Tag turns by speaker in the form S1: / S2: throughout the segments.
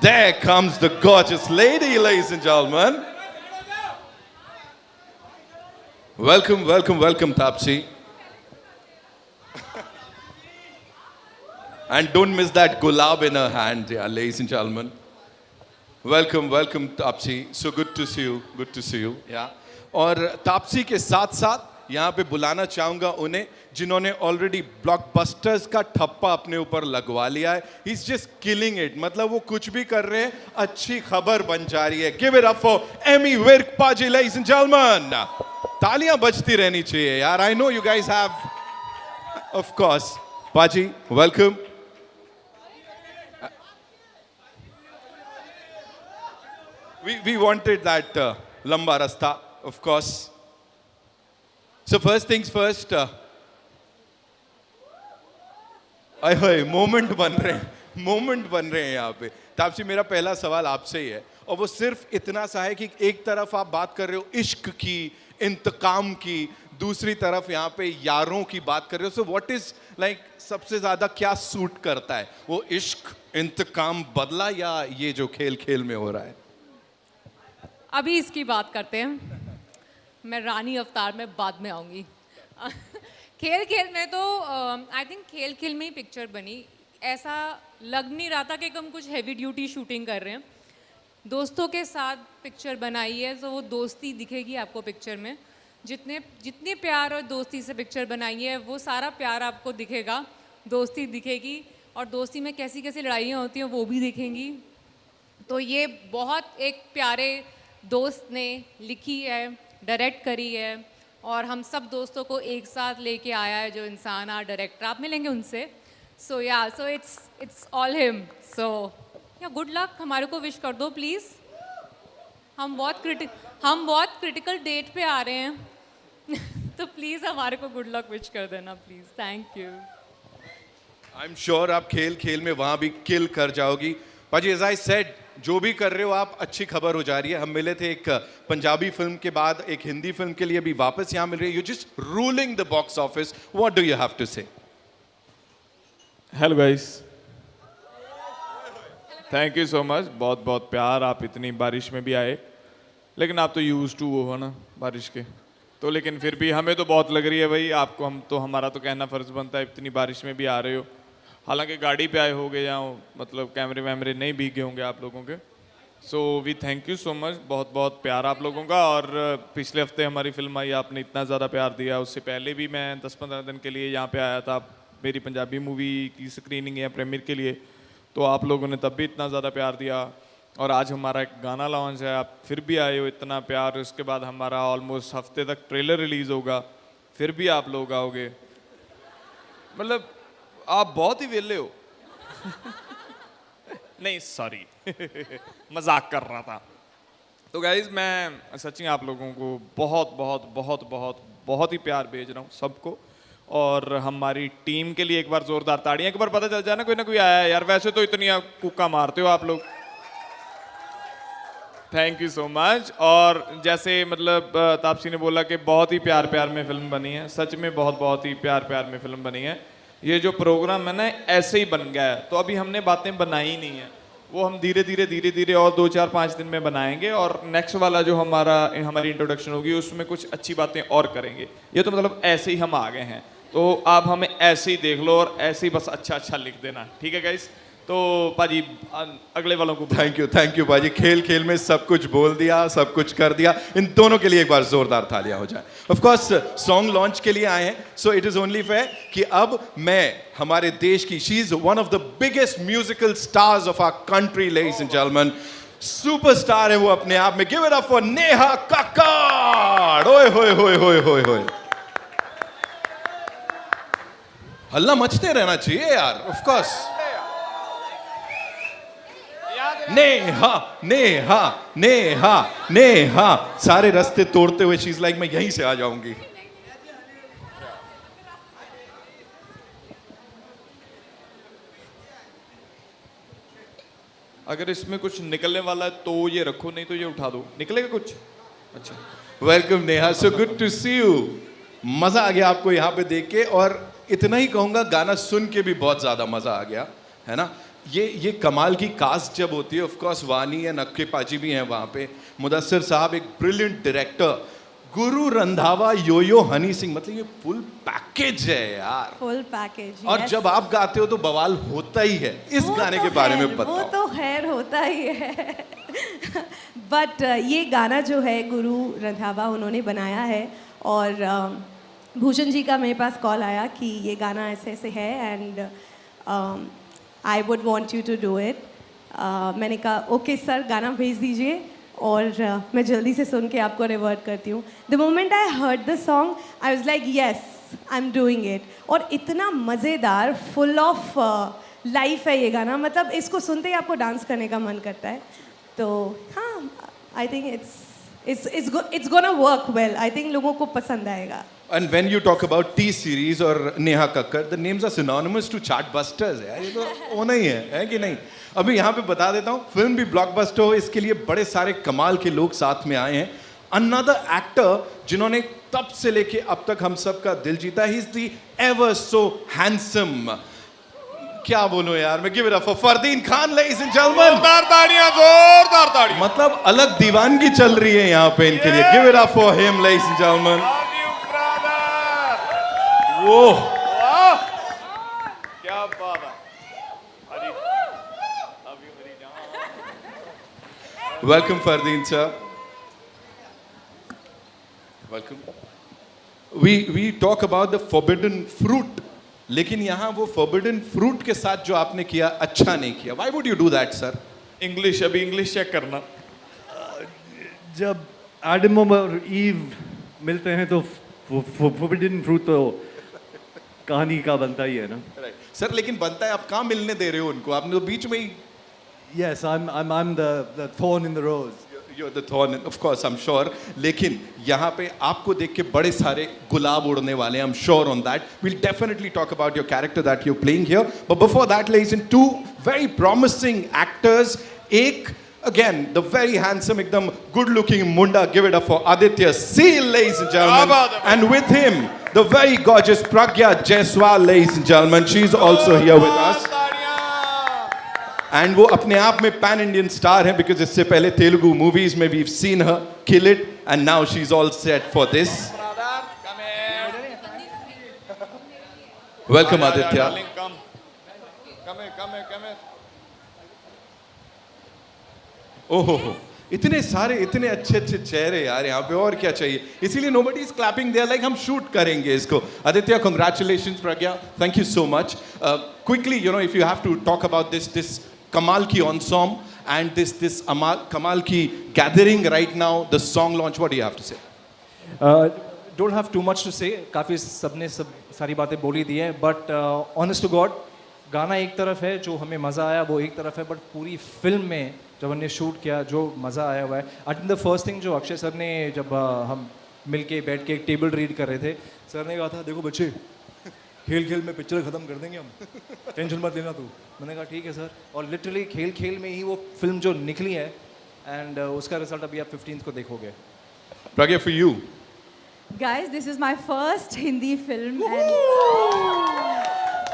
S1: There comes the gorgeous lady, ladies and gentlemen. Welcome, welcome, welcome, Tapsi. And don't miss that gulab in her hand, yeah, ladies and gentlemen. Welcome, welcome, Tapsi. So good to see you. Good to see you. Yeah. और तापसी के साथ साथ यहाँ पे बुलाना चाहूँगा उन्हें जिन्होंने ऑलरेडी ब्लॉकबस्टर्स का ठप्पा अपने ऊपर लगवा लिया है. He's just killing it. मतलब वो कुछ भी कर रहे हैं, अच्छी खबर बन जा रही है. Give it up for Emmy Virk Paji, ladies and gentlemen. तालियां बजती रहनी चाहिए यार. I know you guys have, of course. Paji, welcome. We wanted that lamba rasta, of course. So first things first. Moment बन रहे हैं यहाँ पे. तापसी, मेरा पहला सवाल आपसे ही है और वो सिर्फ इतना सा है कि एक तरफ आप बात कर रहे हो इश्क की, इंतकाम की, दूसरी तरफ यहाँ पे यारों की बात कर रहे हो. सो व्हाट इज लाइक सबसे ज्यादा क्या सूट करता है, वो इश्क, इंतकाम बदला या ये जो खेल खेल में हो रहा है?
S2: अभी इसकी बात करते हैं. मैं रानी अवतार में बाद में आऊँगी. खेल खेल में तो आई थिंक खेल खेल में ही पिक्चर बनी. ऐसा लग नहीं रहा था कि हम कुछ हैवी ड्यूटी शूटिंग कर रहे हैं. दोस्तों के साथ पिक्चर बनाई है तो वो दोस्ती दिखेगी आपको पिक्चर में. जितने प्यार और दोस्ती से पिक्चर बनाई है वो सारा प्यार आपको दिखेगा, दोस्ती दिखेगी और दोस्ती में कैसी कैसी लड़ाइयाँ होती हैं वो भी दिखेंगी. तो ये बहुत एक प्यारे दोस्त ने लिखी है, डायरेक्ट करी है और हम सब दोस्तों को एक साथ लेके आया है जो इंसान आ डायरेक्टर. आप मिलेंगे उनसे. सो या सो इट्स ऑल हिम. सो या गुड लक. हमारे को विश कर दो प्लीज़. हम बहुत क्रिटिकल डेट पे आ रहे हैं तो प्लीज़ हमारे को गुड लक विश कर देना please. Thank you.
S1: I am sure आप खेल खेल में वहां भी किल कर जाओगी. पाजी, एज आई सेड, जो भी कर रहे हो आप, अच्छी खबर हो जा रही है. हम मिले थे एक पंजाबी फिल्म के बाद, एक हिंदी फिल्म के लिए भी वापस यहाँ मिल रही है. You just ruling the box office. What do you have to say?
S3: Hello guys, thank you so much. बहुत बहुत प्यार. आप इतनी बारिश में भी आए, लेकिन आप तो यूज टू हो ना बारिश के, तो लेकिन फिर भी हमें तो बहुत लग रही है भाई आपको. हमारा तो कहना फ़र्ज़ बनता है, इतनी बारिश में भी आ रहे हो. हालांकि गाड़ी पे आए होगे या मतलब कैमरे वैमरे नहीं भीगे होंगे आप लोगों के. So we thank you so much. बहुत बहुत प्यार आप लोगों का. और पिछले हफ्ते हमारी फिल्म आई, आपने इतना ज़्यादा प्यार दिया. उससे पहले भी मैं 10-15 दिन के लिए यहाँ पे आया था. मेरी पंजाबी मूवी की स्क्रीनिंग है प्रीमियर के लिए, तो आप लोगों ने तब भी इतना ज़्यादा प्यार दिया. और आज हमारा एक गाना लॉन्च है, आप फिर भी आए हो, इतना प्यार. उसके बाद हमारा ऑलमोस्ट हफ्ते तक ट्रेलर रिलीज़ होगा, फिर भी आप लोग आओगे. मतलब आप बहुत ही वेले हो. नहीं सॉरी मजाक कर रहा था. तो गाइज, मैं सच्ची आप लोगों को बहुत बहुत बहुत बहुत बहुत ही प्यार भेज रहा हूँ सबको. और हमारी टीम के लिए एक बार जोरदार ताड़ियां. एक बार पता चल जाए ना कोई आया है यार. वैसे तो इतनी कुक्का मारते हो आप लोग. Thank you so much. और जैसे मतलब तापसी ने बोला कि बहुत ही प्यार प्यार में फिल्म बनी है, सच में बहुत बहुत ही प्यार प्यार में फिल्म बनी है. ये जो प्रोग्राम है ना ऐसे ही बन गया है. तो अभी हमने बातें बनाई नहीं है, वो हम धीरे धीरे और 2-4-5 दिन में बनाएंगे. और नेक्स्ट वाला जो हमारी इंट्रोडक्शन होगी उसमें कुछ अच्छी बातें और करेंगे. ये तो मतलब ऐसे ही हम आ गए हैं, तो आप हमें ऐसे ही देख लो और ऐसे ही बस अच्छा लिख देना. ठीक है गाइस? तो पाजी अगले वालों को
S1: थैंक यू पाजी. खेल खेल में सब कुछ बोल दिया, सब कुछ कर दिया. इन दोनों के लिए एक बार जोरदार तालियां हो जाए. ऑफ कोर्स सॉन्ग लॉन्च के लिए आए हैं, so it is only fair कि अब मैं हमारे देश की, she is one of the biggest musical stars of our country, ladies and gentleman. Superstar है वो अपने आप में. Give it up for Neha Kakkar. ओए होए होए होए होए होए. हल्ला मचते रहना चाहिए यार. Of course. नेहा नेहा नेहा नेहा सारे रास्ते तोड़ते हुए शी इज लाइक, मैं यहीं से आ जाऊंगी.
S3: अगर इसमें कुछ निकलने वाला है तो ये रखो, नहीं तो ये उठा दो. निकलेगा कुछ? अच्छा.
S1: Welcome Neha, so good to see you. मजा आ गया आपको यहाँ पे देख के. और इतना ही कहूंगा, गाना सुन के भी बहुत ज्यादा मजा आ गया, है ना. ये कमाल की कास्ट जब होती है, ऑफ कोर्स वानी एंड अक्के पाजी भी हैं वहाँ पे, मुदस्सिर साहब एक ब्रिलियंट डायरेक्टर, गुरु रंधावा, यो हनी सिंह, मतलब ये फुल पैकेज है यार।
S4: Full package.
S1: और जब आप गाते हो तो बवाल होता ही है। इस गाने के बारे में
S4: वो
S1: बताओ।
S4: तो खैर होता ही है बट ये गाना जो है गुरु रंधावा उन्होंने बनाया है, और भूषण जी का मेरे पास कॉल आया कि ये गाना ऐसे ऐसे है and I would want you to do it. मैंने कहा ओके सर, गाना भेज दीजिए और मैं जल्दी से सुन के आपको रिवर्ट करती हूँ। The moment I heard the song I was like yes I am doing it. और इतना मज़ेदार, फुल ऑफ लाइफ है ये गाना, मतलब इसको सुनते ही आपको डांस करने का मन करता है। तो हाँ, आई think it's gonna work well. I think लोगों को पसंद आएगा।
S1: And when you talk about T series और Neha Kakkar, the names are synonymous to chartbusters यार, ये तो होना ही है कि नहीं? अभी यहाँ पे बता देता हूँ, फिल्म भी ब्लॉकबस्टर हो, इसके लिए बड़े सारे कमाल के लोग साथ में आए हैं। Another actor जिन्होंने तब से लेके अब तक हम सब का दिल जीता, he is the ever so handsome, क्या बोलूं यार मैं, give it up for Fardeen Khan ladies and gentlemen।
S3: जोरदार ताड़ियां, जोरदार ताड़ियां।
S1: मतलब अलग दीवानगी चल रही है यहाँ पे इनके लिए। Give it up for him ladies and gentlemen।
S3: Love you, brother।
S1: वो
S3: वाह, क्या बात है। हरी, love you, हरी जान।
S1: welcome Fardeen sir, welcome। we talk about the forbidden fruit, लेकिन यहाँ वो forbidden fruit के साथ जो आपने किया अच्छा नहीं किया। Why would you do that sir?
S3: English, अभी इंग्लिश चेक करना।
S5: जब एडम और ईव मिलते हैं तो फोर्बिडन फ्रूट तो कहानी का बनता ही है ना।
S1: सर लेकिन बनता है, आप कहाँ मिलने दे रहे हो उनको, आपने तो बीच में ही।
S5: Yes, I'm the thorn in the rose.
S1: You're the thorn, of course, I'm sure. लेकिन यहाँ पे आपको देख के बड़े सारे गुलाब उड़ने वाले हैं, I'm sure on that. We'll definitely talk about your character that you're playing here. But before that, ladies and two very promising actors. एक again the very handsome, एकदम good-looking Munda. Give it up for Aditya Seal, ladies and gentlemen. And with him, the very gorgeous Pragya Jaiswal, ladies and gentlemen. She's also here with us. And वो अपने आप में pan Indian star है, because इससे पहले Telugu movies में we seen her kill it and now she is all set for this. Welcome Aditya. ओहो हो, इतने सारे इतने अच्छे अच्छे चेहरे यार यहाँ पे, और क्या चाहिए? इसीलिए nobody is clapping, they are like हम शूट करेंगे इसको। Aditya, congratulations. Pragya, thank you so much. Quickly, you know, if you have to talk about this कमाल की ensemble and this कमाल की gathering right now, the song launch, what do you have to say?
S6: Don't have too much to say, काफ़ी सबने सारी बातें बोली दी है, बट ऑनेस्ट टू गॉड गाना एक तरफ है, जो हमें मज़ा आया वो एक तरफ है, बट पूरी फिल्म में जब हमने शूट किया जो मज़ा आया हुआ है। I think the first thing जो अक्षय सर ने, जब हम मिल के बैठ के एक टेबल रीड कर रहे थे, सर ने कहा था देखो बच्चे, खेल खेल में पिक्चर ख़त्म कर देंगे हम, टेंशन मत लेना तू। मैंने कहा ठीक है सर, और लिटरली खेल खेल में ही वो फिल्म जो निकली है, एंड उसका रिजल्ट अभी आप 15th को देखोगे।
S1: Pragya, for you,
S4: Guys, this is my first Hindi film and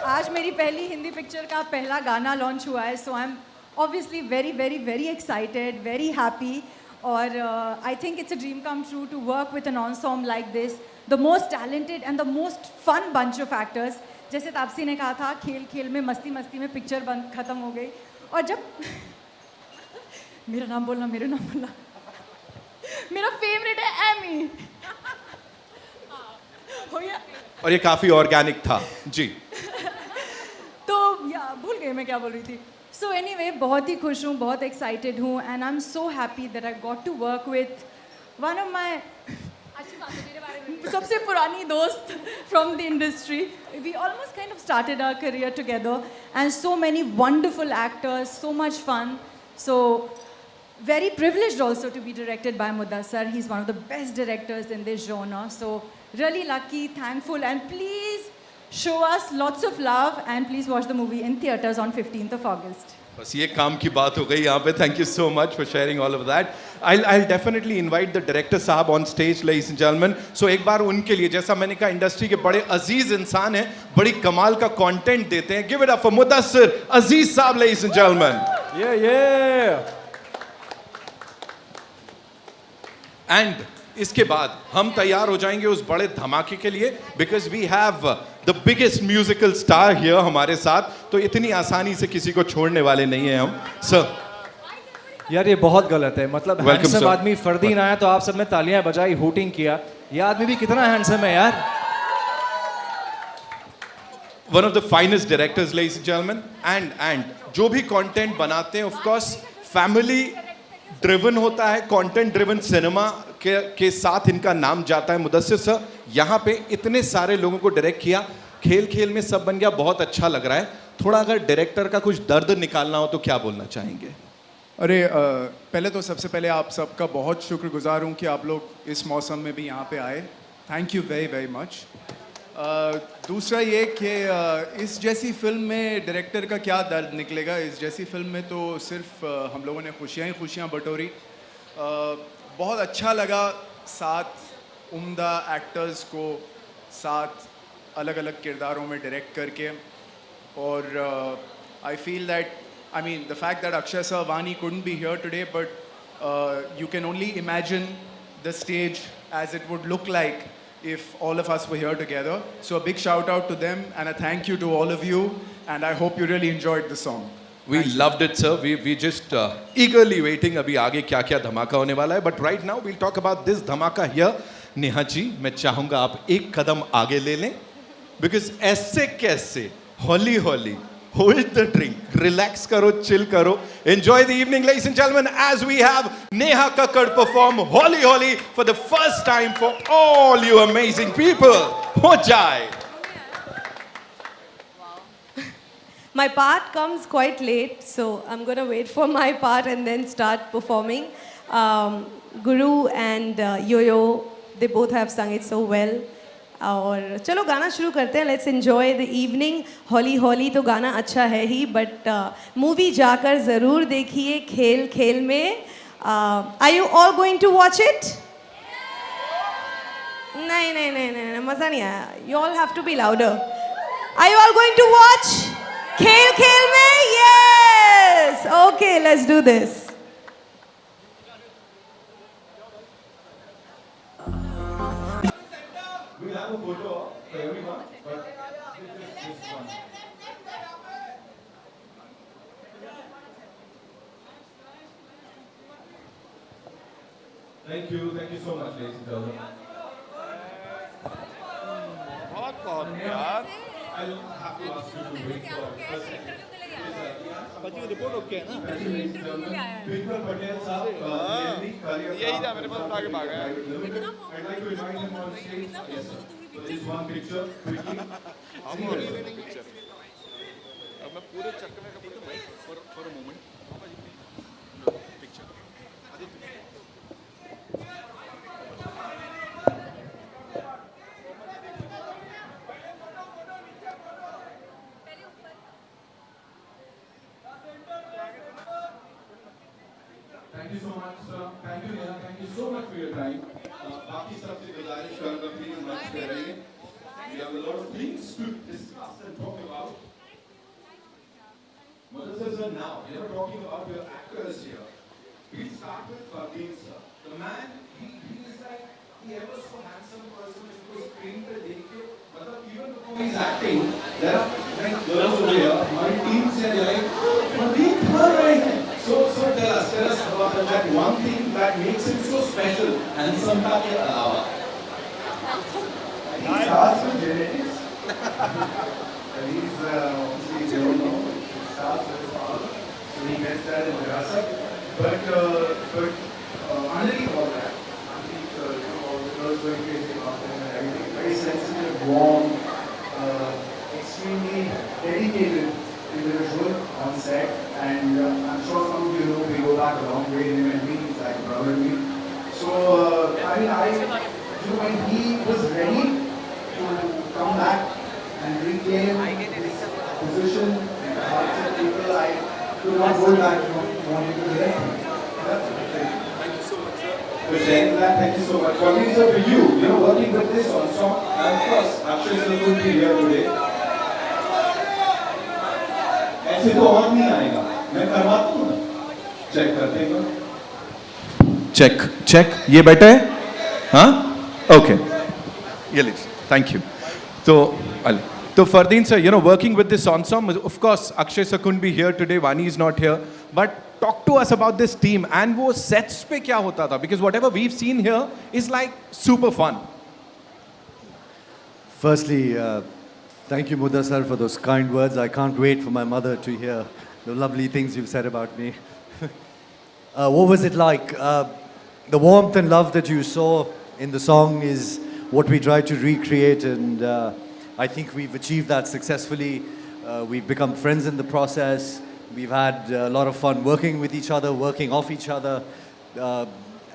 S4: आज मेरी पहली हिंदी पिक्चर का पहला गाना लॉन्च हुआ है, so I am obviously very very very excited, very happy, और I think it's a dream come true to work with an ensemble like this, the most talented and the most fun bunch of actors. जैसे तापसी ने कहा था, खेल खेल में मस्ती मस्ती में पिक्चर बंद खत्म हो गई, और जब मेरा नाम बोलना मेरा फेवरेट है एमी हो गया,
S1: और ये काफी ऑर्गेनिक था जी।
S4: तो या भूल गई मैं क्या बोल रही थी। सो एनीवे, बहुत ही खुश हूँ, बहुत एक्साइटेड हूँ, and I am so happy that I got to work with one of my सबसे पुरानी दोस्त from the industry. We almost kind of started our career together, and so many wonderful actors, so much fun, so very privileged also to be directed by Mudassar. He's one of the best directors in this genre. So really lucky, thankful, and please show us lots of love, and please watch the movie in theaters on 15th of August.
S1: बस ये काम की बात हो गई यहाँ पे. Thank you so much for sharing all of that. I'll definitely invite the director साहब on stage, ladies and gentlemen. So एक बार उनके लिए, जैसा मैंने कहा, इंडस्ट्री के बड़े अजीज इंसान हैं, बड़ी कमाल का कंटेंट देते हैं. Give it up for Mudassir अजीज साहब, ladies and gentlemen.
S6: Yeah.
S1: And इसके बाद हम तैयार हो जाएंगे उस बड़े धमाके के लिए, because we have the biggest musical star here हमारे साथ. तो इतनी आसानी से किसी को छोड़ने वाले नहीं हैं हम. सर
S6: यार ये बहुत गलत है. मतलब
S1: Welcome,
S6: हैंडसम
S1: sir.
S6: आदमी फरदीन आया तो आप सबने तालियां बजाई, हूटिंग किया. ये आदमी भी कितना हैंडसम है यार.
S1: One of the finest directors, ladies and gentleman. And जो भी कंटेंट बनाते हैं, ऑफ कोर्स फैमिली ड्रिवन होता है, कंटेंट ड्रिवन सिनेमा के साथ इनका नाम जाता है. मुदस्सिर सर, यहाँ पे इतने सारे लोगों को डायरेक्ट किया, खेल खेल में सब बन गया, बहुत अच्छा लग रहा है. थोड़ा अगर डायरेक्टर का कुछ दर्द निकालना हो तो क्या बोलना चाहेंगे?
S7: अरे पहले तो सबसे पहले आप सबका बहुत शुक्रगुजार हूँ कि आप लोग इस मौसम में भी यहाँ पे आए. Thank you very very much. दूसरा ये कि इस जैसी फिल्म में डायरेक्टर का क्या दर्द निकलेगा. इस जैसी फिल्म में तो सिर्फ हम लोगों ने खुशियाँ ही खुशियाँ बटोरी. बहुत अच्छा लगा 7 उम्दा एक्टर्स को 7 अलग अलग किरदारों में डायरेक्ट करके. और I feel that, I mean, the fact that Akshay Sir, Vani couldn't be here today, but you can only imagine the stage as it would look like if all of us were here together. So a big shout out to them and a thank you to all of you, and I hope you really enjoyed the song.
S1: We loved it, sir. We just eagerly waiting. अभी आगे क्या क्या धमाका होने वाला है. But right now we'll talk about this धमाका here. Neha ji, मैं चाहूँगा आप एक कदम आगे ले लें, because ऐसे कैसे हौली हौली hold the drink, relax karo, chill karo, enjoy the evening, ladies and gentlemen, as we have Neha Kakkad perform Holi Holi for the first time for all you amazing people. Ho jai.
S4: My part comes quite late, so I'm going to wait for my part and then start performing. Guru and Yo-Yo, they both have sung it so well. और चलो गाना शुरू करते हैं. Let's enjoy the evening. हॉली हॉली तो गाना अच्छा है ही, बट मूवी जाकर ज़रूर देखिए Khel Khel Mein. Are you all going to watch it? नहीं नहीं नहीं नहीं, मज़ा नहीं आया. You all have to be louder. Are you all going to watch Khel Khel Mein? Yes. Okay, let's do this.
S1: We'll have a photo for everyone, but this one. Thank you so much, ladies and gentlemen.
S3: बहुत यार.
S1: I'll have to ask you to wait for.
S3: Report okay है ना.
S1: Twinkle Patel साहब,
S3: यही था मेरे पास, उठा के भागा है.
S1: I'd like to invite him on stage. Yes, sir. So just one picture, quickly.
S3: हम हो रही है पिक्चर. अब मैं पूरे चक्कर में कपूर भाई for a moment. Picture.
S1: Thank you so much, sir. Thank you, Neha. Thank you so much for your time. बाकी सबसे गुजारिश करूँगा, please मंच पे रहिए. We have a lot of things to discuss and talk about. Mudassir sir, now we are talking about your actors here. We start with Fardeen sir. The man, he is like the ever so handsome person who was screen पे देख के, मतलब even before he's acting, there are like girls over here, हमारी team से like Fardeen कर रहे हैं. So tell us about that one thing that makes him so special, handsome का के अलावा.
S8: He starts with genetics. He's obviously, they don't know. He starts with his father, so he gets that in Virasat. But underneath all that, underneath all the girls going crazy about him and everything, very sensitive, warm, extremely dedicated individual on set. And I'm sure some of you know we go back a long way. Him and me, he's like a brother to me. So when he was ready to come back and reclaim his position in the hearts of people, Do not hold back from wanting to hear. Thank you so much, sir. For sharing that, thank you so much. Colleen, sir, for you, working with this ensemble, and of course, Akshay sir could be here today. ऐसे तो और नहीं आएगा, मैं करवाता हूँ ना, check करते हैं।
S1: चेक चेक ये बेटा है हाँ ओके ये लीजिए थैंक यू तो Fardeen sir working with this ensemble, of course Akshay sir couldn't be here today, Vani is not here, but talk to us about this team and वो sets पे क्या होता था, because whatever we've seen here is like super fun.
S5: Firstly, thank you, Mudassar, for those kind words. I can't wait for my mother to hear the lovely things you've said about me. What was it like? The warmth and love that you saw in the song is what we tried to recreate, and I think we've achieved that successfully. We've become friends in the process. We've had a lot of fun working with each other, working off each other.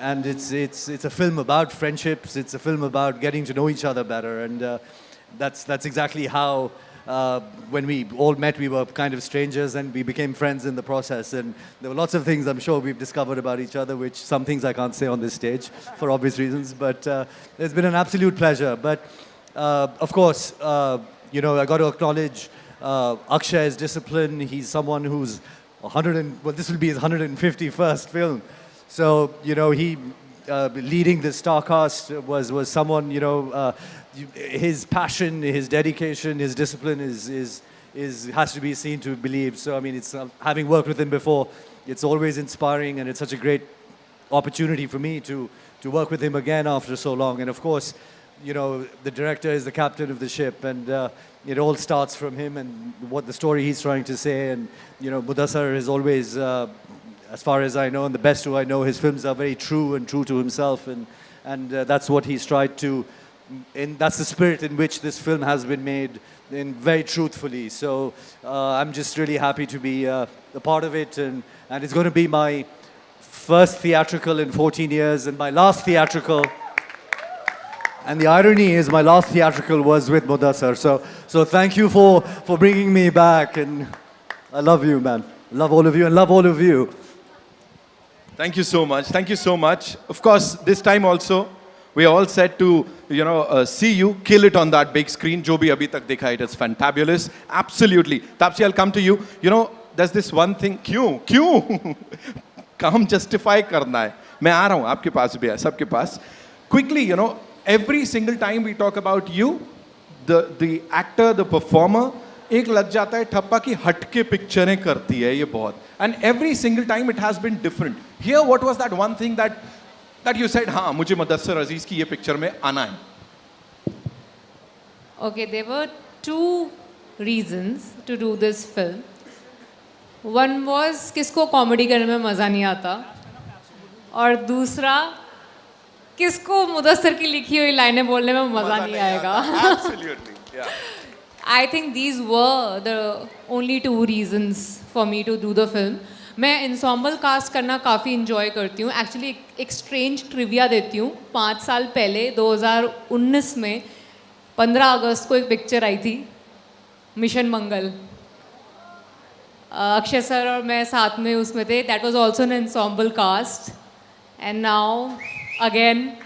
S5: And it's a film about friendships. It's a film about getting to know each other better. And that's exactly how, when we all met, we were kind of strangers and we became friends in the process. And there were lots of things I'm sure we've discovered about each other, which some things I can't say on this stage for obvious reasons. But it's been an absolute pleasure. But of course, I got to acknowledge Akshay's discipline. He's someone who's this will be his 151st film. So, he leading the star cast was someone, his passion, his dedication, his discipline has to be seen to believe. So, I mean, it's having worked with him before, it's always inspiring, and it's such a great opportunity for me to work with him again after so long. And of course, the director is the captain of the ship, and it all starts from him and what the story he's trying to say. And, Mudassar is always, as far as I know, and the best who I know, his films are very true to himself, and that's what he's tried to, and that's the spirit in which this film has been made, in very truthfully. So I'm just really happy to be a part of it, and it's going to be my first theatrical in 14 years, and my last theatrical. And the irony is, my last theatrical was with Mudassar. So thank you for bringing me back, and I love you, man. Love all of you, and love all of you.
S1: Thank you so much. Thank you so much. Of course, this time also, we are all set to, see you kill it on that big screen. Jo bhi abhi tak dekha, it is fantabulous. Absolutely. Taapsee, I'll come to you. There's this one thing. क्यों? काम justify करना है. मैं आ रहा हूँ. आपके पास भी है. सबके पास. Quickly, every single time we talk about you, the actor, the performer, एक लग जाता है ठप्पा की हटके पिक्चरें करती है ये बहुत. And every single time it has been different. Here, what was that one thing that you said, हाँ मुझे मुदस्सिर अजीज की ये पिक्चर में आना है?
S2: Okay, there were two reasons to do this film. One was किसको कॉमेडी करने में मज़ा नहीं आता, और दूसरा किसको मुदस्सिर की लिखी हुई लाइनें बोलने में मज़ा नहीं आएगा.
S1: Absolutely, yeah.
S2: I think these were the only two reasons for me to do the film. मैं ensemble cast करना काफ़ी enjoy करती हूँ. Actually एक strange trivia देती हूँ. 5 साल पहले 2019 में 15 अगस्त को एक पिक्चर आई थी, मिशन मंगल. अक्षय सर और मैं साथ में उसमें थे. That was also an ensemble cast. And now again,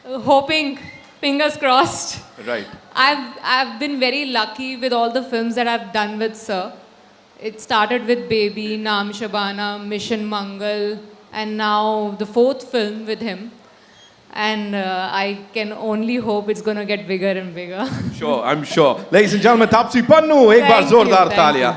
S2: hoping, fingers crossed.
S1: Right.
S2: I've been very lucky with all the films that I've done with Sir. It started with Baby, Naam Shabana, Mission Mangal, and now the 4th film with him. And I can only hope it's going to get bigger and bigger.
S1: I'm sure. Ladies and gentlemen, Taapsee Pannu, एक बार
S2: Thank you,
S1: जोरदार
S2: thank
S1: तालियां.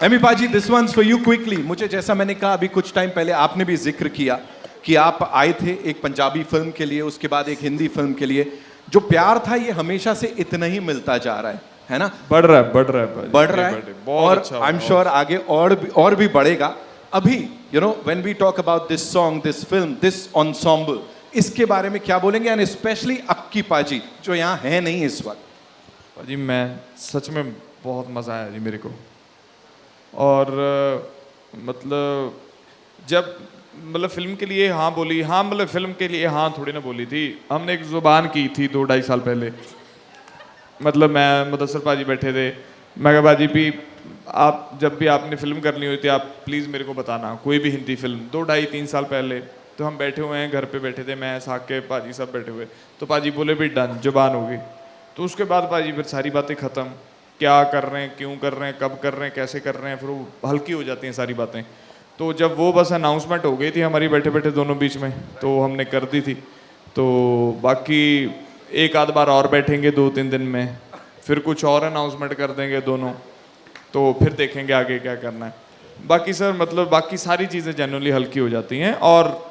S1: Amy पाजी, this one's for you quickly. मुझे जैसा मैंने कहा अभी कुछ टाइम पहले आपने भी जिक्र किया कि आप आए थे एक पंजाबी फिल्म के लिए, उसके बाद एक हिंदी फिल्म के लिए. जो प्यार था ये हमेशा से इतना ही मिलता जा रहा है ना? बढ़ रहा है और आई एम श्योर आगे और भी बढ़ेगा. अभी when we talk about this song, this film, this ensemble, इसके बारे में क्या बोलेंगे? एंड स्पेशली अक्की पाजी जो यहाँ है नहीं इस वक्त.
S3: पाजी मैं सच में बहुत मज़ा आया जी मेरे को. और जब फिल्म के लिए हाँ बोली, हाँ फिल्म के लिए हाँ थोड़ी ना बोली थी. हमने एक ज़ुबान की थी 2-2.5 साल पहले. मैं मुदस्सिर पाजी बैठे थे, मैं कहा पाजी भी आप जब भी आपने फिल्म करनी होती है आप प्लीज़ मेरे को बताना, कोई भी हिंदी फिल्म 2-2.5-3 साल पहले तो हम बैठे हुए हैं घर पे बैठे थे, मैं साके पाजी सब बैठे हुए, तो पाजी बोले भी डन जुबान होगी। तो उसके बाद पाजी फिर सारी बातें ख़त्म, क्या कर रहे हैं, क्यों कर रहे हैं, कब कर रहे हैं, कैसे कर रहे हैं, फिर वो हल्की हो जाती हैं सारी बातें। तो जब वो बस अनाउंसमेंट हो गई थी हमारी बैठे बैठे दोनों बीच में, तो हमने कर दी थी। तो बाकी एक आध बार और बैठेंगे 2-3 दिन में, फिर कुछ और अनाउंसमेंट कर देंगे दोनों, तो फिर देखेंगे आगे क्या करना है। बाकी सर मतलब बाकी सारी चीज़ें जनरली हल्की हो जाती हैं, और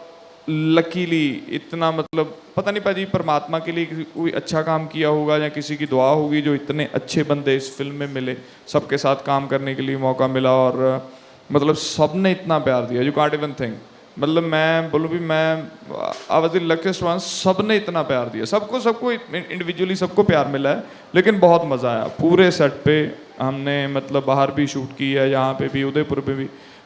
S3: लकीली इतना मतलब पता नहीं पाजी परमात्मा के लिए कोई अच्छा काम किया होगा या किसी की दुआ होगी जो इतने अच्छे बंदे इस फिल्म में मिले, सबके साथ काम करने के लिए मौका मिला, और मतलब सब ने इतना प्यार दिया, यू कांट इवन थिंक। मतलब मैं बोलूँ भी मैं I was the luckiest one, सब ने इतना प्यार दिया, सबको इंडिविजुअली सबको प्यार मिला है, लेकिन बहुत मज़ा आया पूरे सेट पे। हमने मतलब बाहर भी शूट की है, यहाँ पे भी, उदयपुर पे भी,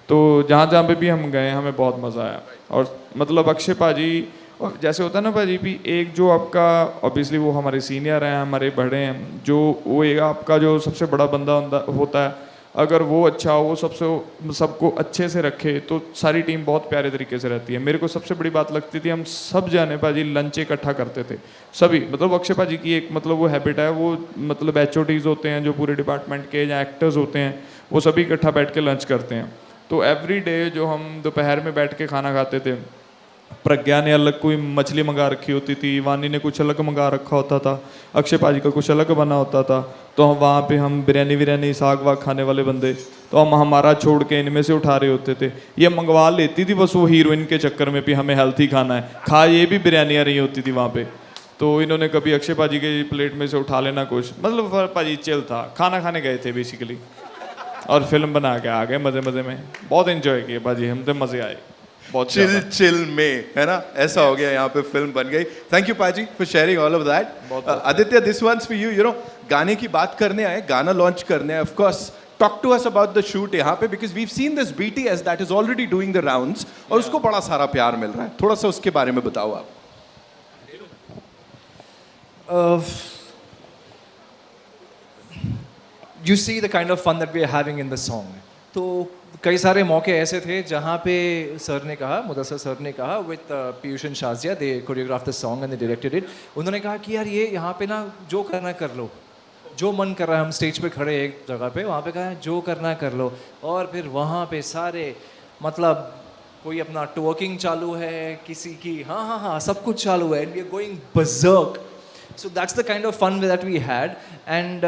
S3: तो जहाँ जहाँ पे भी हम गए हमें बहुत मज़ा आया। और मतलब अक्षय पाजी, और जैसे होता है ना पाजी भी, एक जो आपका ऑब्वियसली वो हमारे सीनियर हैं, हमारे बड़े हैं, जो वो एक आपका जो सबसे बड़ा बंदा होता है, अगर वो अच्छा हो, वो सबको अच्छे से रखे तो सारी टीम बहुत प्यारे तरीके से रहती है। मेरे को सबसे बड़ी बात लगती थी, हम सब जाने पाजी लंच इकट्ठा करते थे सभी, मतलब अक्षय पाजी की एक मतलब वो हैबिट है, वो मतलब HODs होते हैं जो पूरे डिपार्टमेंट के या एक्टर्स होते हैं, वो सभी इकट्ठा बैठ के लंच करते हैं। तो एवरी डे जो हम दोपहर में बैठ के खाना खाते थे, प्रज्ञा ने अलग कोई मछली मंगा रखी होती थी, वानी ने कुछ अलग मंगा रखा होता था, अक्षय पाजी का कुछ अलग बना होता था, तो हम वहाँ पे हम बिरयानी साग वाग खाने वाले बंदे, तो हम हमारा छोड़ के इनमें से उठा रहे होते थे। ये मंगवा लेती थी बस वो हीरोइन के चक्कर में भी हमें हेल्थी खाना है, खा ये भी बिरयानी आ रही होती थी वहाँ पे। तो इन्होंने कभी अक्षय पाजी के प्लेट में से उठा लेना कुछ, मतलब पाजी चिल था, खाना खाने गए थे बेसिकली, और फिल्म बना के आ गए मज़े मज़े में। बहुत इन्जॉय किए पाजी, हम तो मज़े आए बहुत
S1: चिल में, है ना, ऐसा हो गया, यहाँ पे फिल्म बन गई। थैंक यू पाजी for sharing all of that. Aditya, this one's for you. You know, गाने की बात करने आए, गाना लॉन्च करने आए, of course talk to us about the shoot यहाँ पे, because we seen this BTS that is already doing the rounds, और उसको बड़ा सारा प्यार मिल रहा है, थोड़ा सा उसके बारे में बताओ आप।
S6: You see the kind of fun that we are having in the song. तो कई सारे मौके ऐसे थे जहाँ पे सर ने कहा, मुदस्सर सर ने कहा, with Piyush and Shazia, they choreograph the song and they directed it. उन्होंने कहा कि यार ये यहाँ पे ना जो करना कर लो, जो मन कर रहा है, हम स्टेज पे खड़े एक जगह पे, वहाँ पे कहा जो करना कर लो, और फिर वहाँ पे सारे मतलब कोई अपना ट्वर्किंग चालू है, किसी की हाँ सब कुछ चालू है, and we are going berserk. So that's the kind of fun that we had. And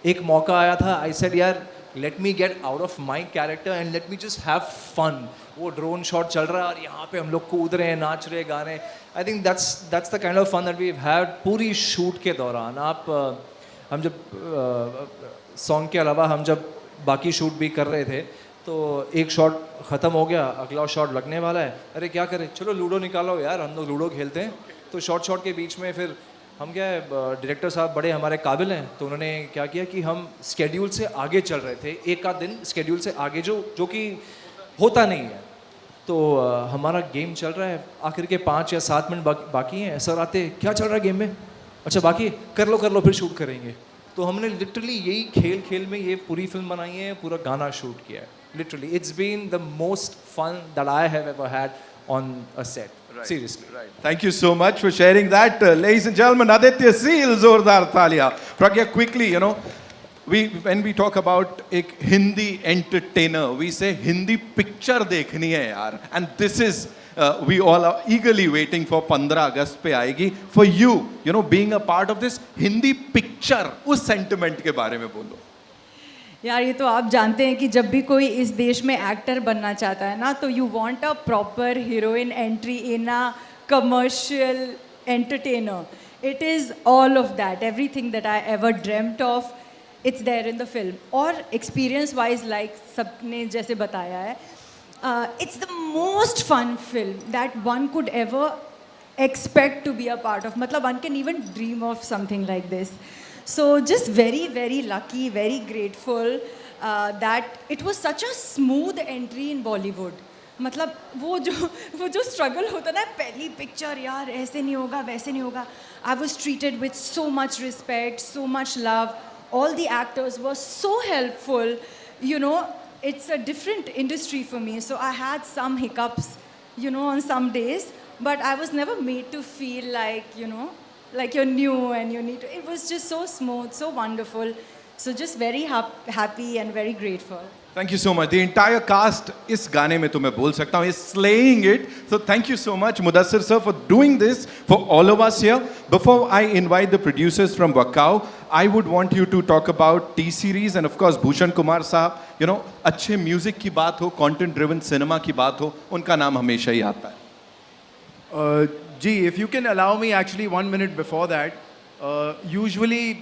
S6: एक मौका आया था, आई सेड यार let me get out of my character and let me just have fun. वो ड्रोन शॉट चल रहा है और यहाँ पे हम लोग कूद रहे हैं, नाच रहे, गा रहे। I think that's the kind of fun that we had पूरी शूट के दौरान। हम जब सॉन्ग के अलावा हम जब बाकी शूट भी कर रहे थे, तो एक शॉट ख़त्म हो गया, अगला शॉट लगने वाला है, अरे क्या करें, चलो लूडो निकालो यार, हम लोग लूडो खेलते हैं। तो शॉट के बीच में फिर हम क्या है, डायरेक्टर साहब बड़े हमारे काबिल हैं, तो उन्होंने क्या किया कि हम स्केड्यूल से आगे चल रहे थे, एक आध दिन स्केड्यूल से आगे, जो कि होता नहीं है। तो हमारा गेम चल रहा है, आखिर के 5 या 7 मिनट बाकी हैं, सर आते, क्या चल रहा है गेम में, अच्छा बाकी कर लो फिर शूट करेंगे। तो हमने लिटरली यही खेल में ये पूरी फिल्म बनाई है, पूरा गाना शूट किया है। Literally it's been the most fun that I have ever had on a set.
S1: Right.
S6: Seriously.
S1: Right. Thank you so much for sharing that. Ladies and gentlemen, Aditya Seal, Zordar Thalia. Pragya, quickly, you know, when we talk about एक Hindi entertainer, we say Hindi picture देखनी है यार. And this is, we all are eagerly waiting for 15 अगस्त पे आएगी. For you, you know, being a part of this Hindi picture, उस sentiment के बारे में बोलो.
S9: यार ये तो आप जानते हैं कि जब भी कोई इस देश में एक्टर बनना चाहता है ना, तो you want a proper heroine entry in a commercial entertainer. It is all of that, everything that I ever dreamed of, it's there in the film. और एक्सपीरियंस वाइज लाइक सबने जैसे बताया है, it's the most fun film that one could ever expect to be a part of. मतलब one can even dream of something like this. So just very, very lucky, very grateful that it was such a smooth entry in Bollywood. मतलब वो जो struggle होता ना, पहली picture यार ऐसे नहीं होगा वैसे नहीं होगा, I was treated with so much respect, so much love, all the actors were so helpful. You know, it's a different industry for me, so I had some hiccups, you know, on some days, but I was never made to feel like, you know, like you're new and you need to. It was just so smooth, so wonderful. So just very happy and very grateful.
S1: Thank you so much. The entire cast इस गाने में तो मैं बोल सकता हूँ is slaying it. So thank you so much, Mudassir sir, for doing this for all of us here. Before I invite the producers from Wakao, I would want you to talk about T-Series and of course Bhushan Kumar साहब. You know, अच्छे music की बात हो, content driven cinema की बात हो, उनका नाम हमेशा ही आता है.
S7: जी, if you can allow me actually 1 minute before that, usually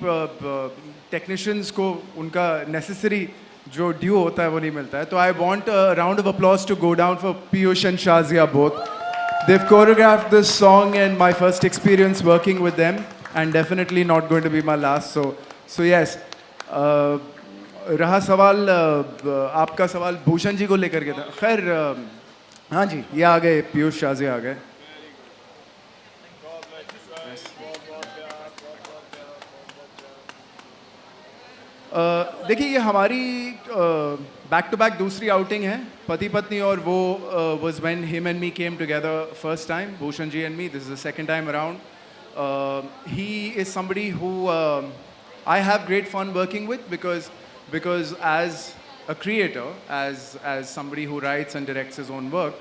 S7: technicians को उनका necessary जो ड्यू होता है वो नहीं मिलता है, तो I want a round of applause to go down for Piyush and Shazia both. They've choreographed this song and my first experience working with them and definitely not going to be my last. So yes, रहा सवाल आपका सवाल भूषण जी को लेकर के था. खैर हाँ जी, ये आ गए पीयूष शाजिया आ गए. देखिए, ये हमारी बैक टू बैक दूसरी आउटिंग है पति पत्नी, और वो was when him and me came together first time, Bhushan ji and me. This is the second time around. He is somebody who I have great fun working with because as a creator, as somebody who writes and directs his own work,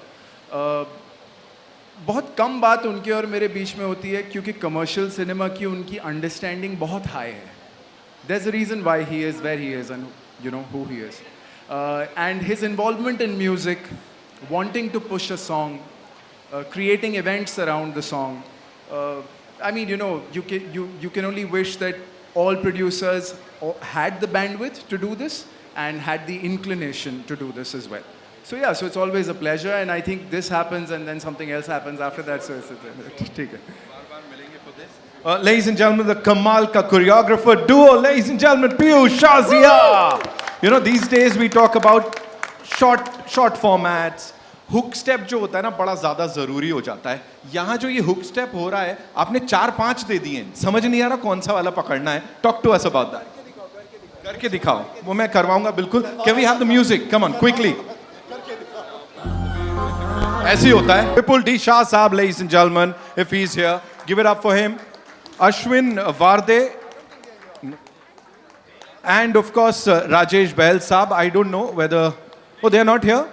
S7: बहुत कम बात उनके और मेरे बीच में होती है क्योंकि commercial cinema की उनकी अंडरस्टैंडिंग बहुत हाई है. There's a reason why he is where he is and you know who he is. And his involvement in music, wanting to push a song, creating events around the song. I mean, you know, you can only wish that all producers had the bandwidth to do this and had the inclination to do this as well. So yeah, so it's always a pleasure, and I think this happens and then something else happens after that. So it's ठीक है.
S1: Ladies and gentlemen, the Kamal ka choreographer duo, ladies and gentlemen, Piyush Shazia. You know, these days we talk about short formats. Hook step जो होता है ना, बड़ा ज्यादा जरूरी हो जाता है. यहाँ जो ये हुक स्टेप हो रहा है, आपने 4-5 दे दिए, समझ नहीं आ रहा कौन सा वाला पकड़ना है. Talk to us about that. करके दिखाओ. वो मैं करवाऊंगा बिल्कुल. Can we have the music? Come on quickly. ऐसे ही होता है. विपुल डी शाह साहब, ladies and gentlemen, if he's here, give it up for him. Ashwin Varde, and of course Rajesh Bahel Saab. I don't know whether, oh, they are not here.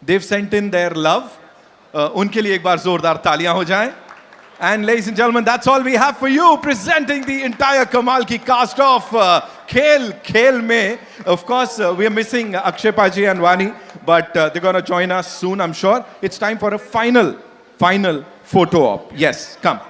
S1: They've sent in their love. उनके लिए एक बार जोरदार तालियां हो जाएं. And ladies and gentlemen, that's all we have for you, presenting the entire Kamal ki cast of Khel mein. Of course, we are missing Akshay Paji and Vani, but they're going to join us soon, I'm sure. It's time for a final photo op. Yes, come.